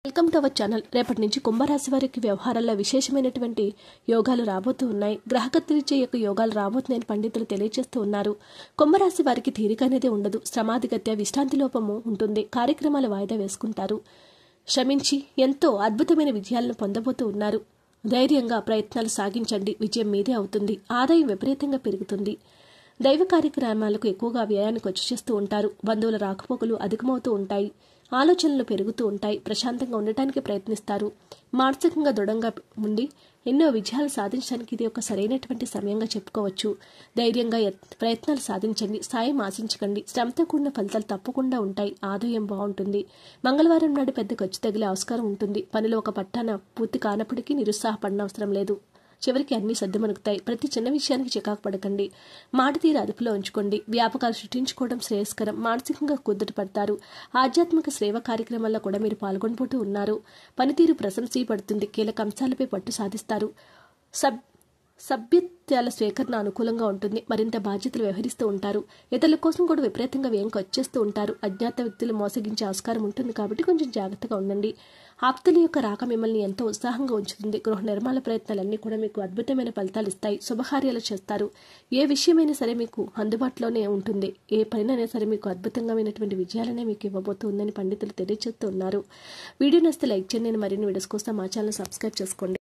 Welcome to our channel. రేపటి నుంచి కుంభరాశి వారికి వ్యవహారాల్లో విశేషమైనటువంటి యోగాలు రాబోతూ ఉన్నాయి. గ్రహగతిరీత్యా యొక్క యోగాలు రాబోతున్నాయని పండితులు తెలియజేస్తూ ఉన్నారు. కుంభరాశి వారికి తీరిక అనేది ఉండదు. శ్రమాధిగత్య విశ్రాంతి లోపము ఉంటుంది. కార్యక్రమాలు వాయిదా వేసుకుంటారు. శ్రమించి ఎంతో అద్భుతమైన విజయాలను పొందబోతూ ఉన్నారు. ధైర్యంగా ప్రయత్నాలు సాగించండి. విజయం మీదే అవుతుంది. ఆదాయం విపరీతంగా పెరుగుతుంది. దైవ కార్యక్రమాలకు ఎక్కువగా వ్యయాన్ని ఖర్చు చేస్తూ ఉంటారు. బంధువుల రాకపోకలు అధికమవుతూ ఉంటాయి. ఆలోచనలు పెరుగుతూ ఉంటాయి. ప్రశాంతంగా ఉండటానికి ప్రయత్నిస్తారు. మానసికంగా దృఢంగా ఉండి ఎన్నో విజయాలు సాధించడానికి ఇది ఒక సరైనటువంటి సమయంగా చెప్పుకోవచ్చు. ధైర్యంగా ప్రయత్నాలు సాధించండి. సాయం ఆశించకండి. శ్రమతో కూడిన ఫలితాలు తప్పకుండా ఉంటాయి. ఆదాయం బాగుంటుంది. మంగళవారం నాడు పెద్ద ఖర్చు తగిలే ఆస్కారం ఉంటుంది. పనిలో ఒక పట్టాన పూర్తి కానప్పటికీ నిరుత్సాహపడనవసరం లేదు. చివరికి అన్ని సర్దుమణుగుతాయి. ప్రతి చిన్న విషయానికి చికాకు పడకండి. మాట తీరు అదుపులో ఉంచుకోండి. వ్యాపకాలు సృష్టించుకోవడం శ్రేయస్కరం. మానసికంగా కుదుట పడతారు. ఆధ్యాత్మిక సేవ కార్యక్రమాల్లో కూడా మీరు పాల్గొనబోతూ ఉన్నారు. పనితీరు ప్రశంసీయబడుతుంది. కీలక అంశాలపై పట్టు సాధిస్తారు. సభ్యత్యాల స్వీకరణ అనుకూలంగా ఉంటుంది. మరింత బాధ్యతలు వ్యవహరిస్తూ ఉంటారు. ఇతరుల కోసం కూడా విపరీతంగా వ్యయం ఖర్చేస్తూ ఉంటారు. అజ్ఞాత వ్యక్తులు మోసగించే ఆస్కారం ఉంటుంది కాబట్టి కొంచెం జాగ్రత్తగా ఉండండి. ఆప్తుల యొక్క రాక మిమ్మల్ని ఎంతో ఉత్సాహంగా ఉంచుతుంది. గృహ నిర్మాణ ప్రయత్నాలన్నీ కూడా మీకు అద్భుతమైన ఫలితాలు ఇస్తాయి. శుభకార్యాలు చేస్తారు. ఏ విషయమైనా సరే మీకు అందుబాటులోనే ఉంటుంది. ఏ పనినైనా సరే మీకు అద్భుతమైనటువంటి విజయాలనే మీకు ఇవ్వబోతుందని పండితులు తెలియజేస్తూ ఉన్నారు. వీడియో నచ్చితే లైక్ చేయండి. మరిన్ని వీడియోస్ కోసం మా ఛానల్ సబ్స్క్రైబ్ చేసుకోండి.